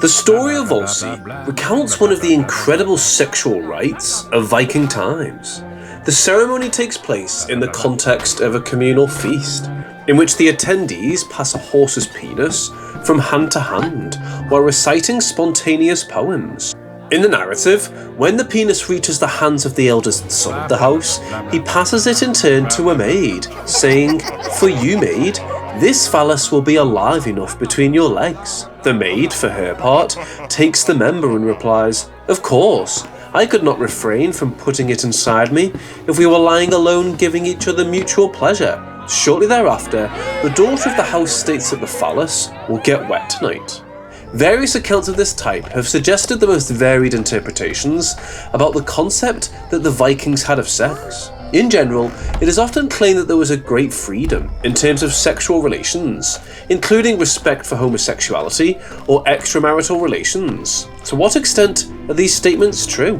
The story of Volsi recounts one of the incredible sexual rites of Viking times. The ceremony takes place in the context of a communal feast, in which the attendees pass a horse's penis from hand to hand while reciting spontaneous poems. In the narrative, when the penis reaches the hands of the eldest son of the house, he passes it in turn to a maid, saying, "For you, maid, this phallus will be alive enough between your legs." The maid, for her part, takes the member and replies, "Of course, I could not refrain from putting it inside me if we were lying alone giving each other mutual pleasure." Shortly thereafter, the daughter of the house states that the phallus will get wet tonight. Various accounts of this type have suggested the most varied interpretations about the concept that the Vikings had of sex. In general, it is often claimed that there was a great freedom in terms of sexual relations, including respect for homosexuality or extramarital relations. To what extent are these statements true?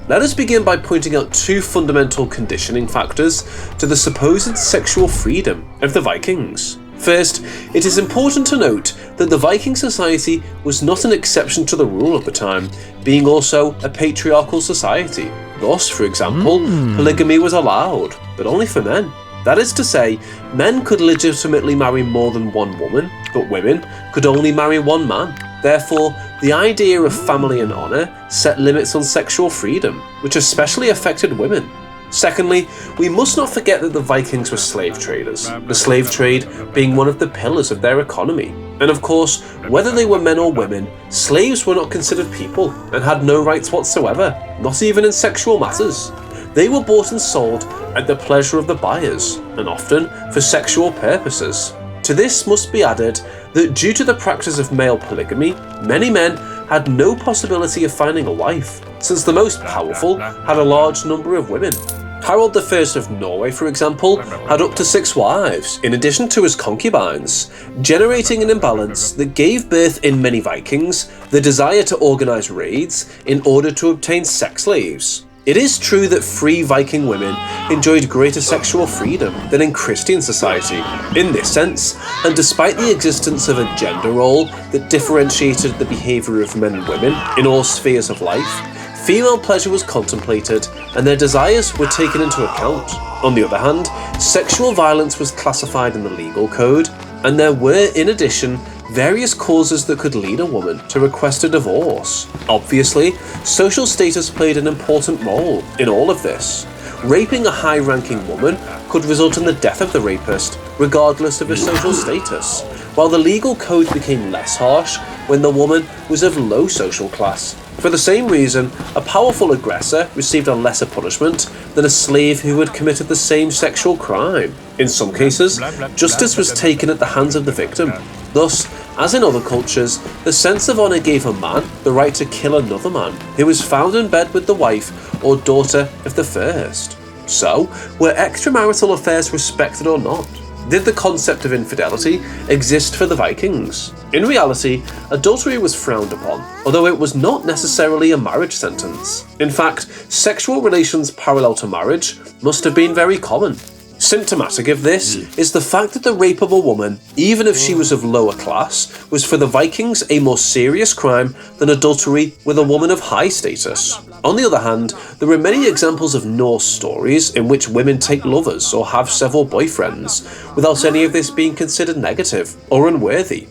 Let us begin by pointing out two fundamental conditioning factors to the supposed sexual freedom of the Vikings. First, it is important to note that the Viking society was not an exception to the rule of the time, being also a patriarchal society. Thus, for example, polygamy was allowed, but only for men. That is to say, men could legitimately marry more than one woman, but women could only marry one man. Therefore, the idea of family and honour set limits on sexual freedom, which especially affected women. Secondly, we must not forget that the Vikings were slave traders, the slave trade being one of the pillars of their economy. And of course, whether they were men or women, slaves were not considered people and had no rights whatsoever, not even in sexual matters. They were bought and sold at the pleasure of the buyers, and often for sexual purposes. To this must be added that due to the practice of male polygamy, many men had no possibility of finding a wife, since the most powerful had a large number of women. Harold I of Norway, for example, had up to 6 wives, in addition to his concubines, generating an imbalance that gave birth in many Vikings the desire to organise raids in order to obtain sex slaves. It is true that free Viking women enjoyed greater sexual freedom than in Christian society, in this sense, and despite the existence of a gender role that differentiated the behaviour of men and women in all spheres of life, female pleasure was contemplated and their desires were taken into account. On the other hand, sexual violence was classified in the legal code, and there were, in addition, various causes that could lead a woman to request a divorce. Obviously, social status played an important role in all of this. Raping a high-ranking woman could result in the death of the rapist, regardless of her social status, while the legal code became less harsh when the woman was of low social class. For the same reason, a powerful aggressor received a lesser punishment than a slave who had committed the same sexual crime. In some cases, justice was taken at the hands of the victim. Thus, as in other cultures, the sense of honour gave a man the right to kill another man who was found in bed with the wife or daughter of the first. So, were extramarital affairs respected or not? Did the concept of infidelity exist for the Vikings? In reality, adultery was frowned upon, although it was not necessarily a marriage sentence. In fact, sexual relations parallel to marriage must have been very common. Symptomatic of this is the fact that the rape of a woman, even if she was of lower class, was for the Vikings a more serious crime than adultery with a woman of high status. On the other hand, there are many examples of Norse stories in which women take lovers or have several boyfriends, without any of this being considered negative or unworthy.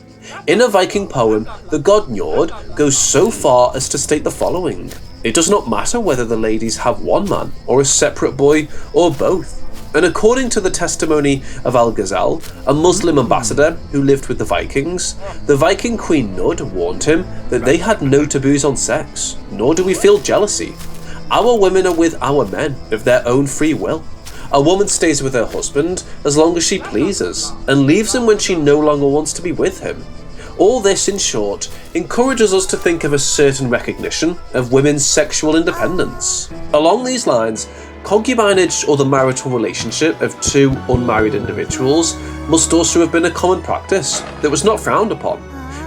In a Viking poem, the god Njord goes so far as to state the following: "It does not matter whether the ladies have one man, or a separate boy, or both." And according to the testimony of Al-Ghazal, a Muslim ambassador who lived with the Vikings, the Viking queen Nud warned him that they had no taboos on sex, nor do we feel jealousy. Our women are with our men of their own free will. A woman stays with her husband as long as she pleases, and leaves him when she no longer wants to be with him. All this, in short, encourages us to think of a certain recognition of women's sexual independence. Along these lines, concubinage, or the marital relationship of two unmarried individuals, must also have been a common practice that was not frowned upon.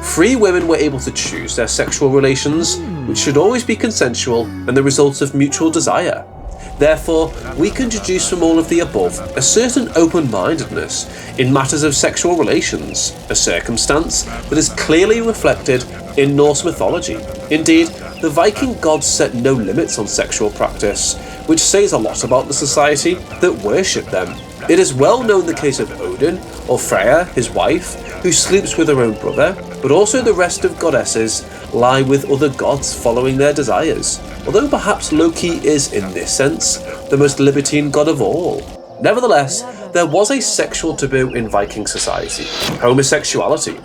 Free women were able to choose their sexual relations, which should always be consensual and the result of mutual desire. Therefore, we can deduce from all of the above a certain open-mindedness in matters of sexual relations, a circumstance that is clearly reflected in Norse mythology. Indeed, the Viking gods set no limits on sexual practice, which says a lot about the society that worshipped them. It is well known the case of Odin, or Freya, his wife, who sleeps with her own brother, but also the rest of goddesses lie with other gods following their desires, although perhaps Loki is, in this sense, the most libertine god of all. Nevertheless, there was a sexual taboo in Viking society: homosexuality.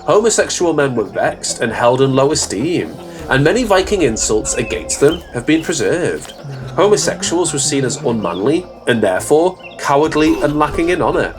Homosexual men were vexed and held in low esteem, and many Viking insults against them have been preserved. Homosexuals were seen as unmanly, and therefore cowardly and lacking in honour.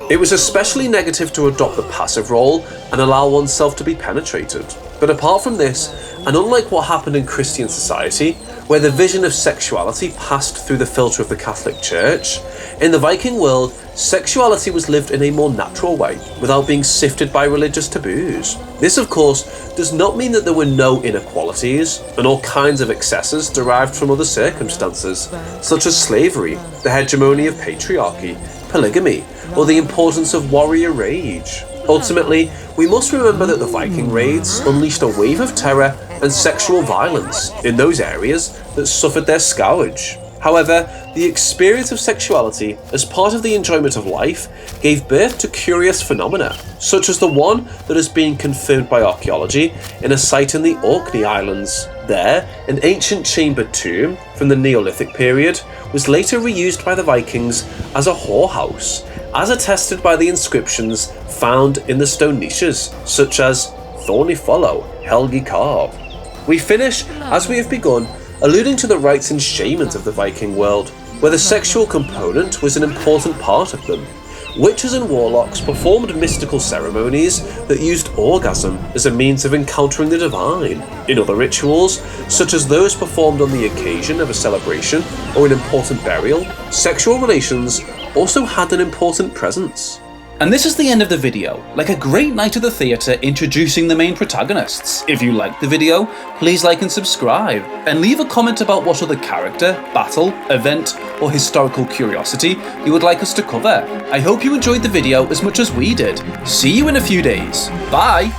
It was especially negative to adopt the passive role and allow oneself to be penetrated. But apart from this, and unlike what happened in Christian society, where the vision of sexuality passed through the filter of the Catholic Church, in the Viking world, sexuality was lived in a more natural way, without being sifted by religious taboos. This, of course, does not mean that there were no inequalities and all kinds of excesses derived from other circumstances, such as slavery, the hegemony of patriarchy, polygamy, or the importance of warrior rage. Ultimately, we must remember that the Viking raids unleashed a wave of terror and sexual violence in those areas that suffered their scourge. However, the experience of sexuality as part of the enjoyment of life gave birth to curious phenomena, such as the one that is being confirmed by archaeology in a site in the Orkney Islands. There, an ancient chamber tomb from the Neolithic period was later reused by the Vikings as a whorehouse, as attested by the inscriptions found in the stone niches, such as Thorny Follow, Helgi Carve. We finish, as we have begun, alluding to the rites and shamans of the Viking world, where the sexual component was an important part of them. Witches and warlocks performed mystical ceremonies that used orgasm as a means of encountering the divine. In other rituals, such as those performed on the occasion of a celebration or an important burial, sexual relations also had an important presence. And this is the end of the video, like a great night at the theatre introducing the main protagonists. If you liked the video, please like and subscribe, and leave a comment about what other character, battle, event, or historical curiosity you would like us to cover. I hope you enjoyed the video as much as we did. See you in a few days. Bye!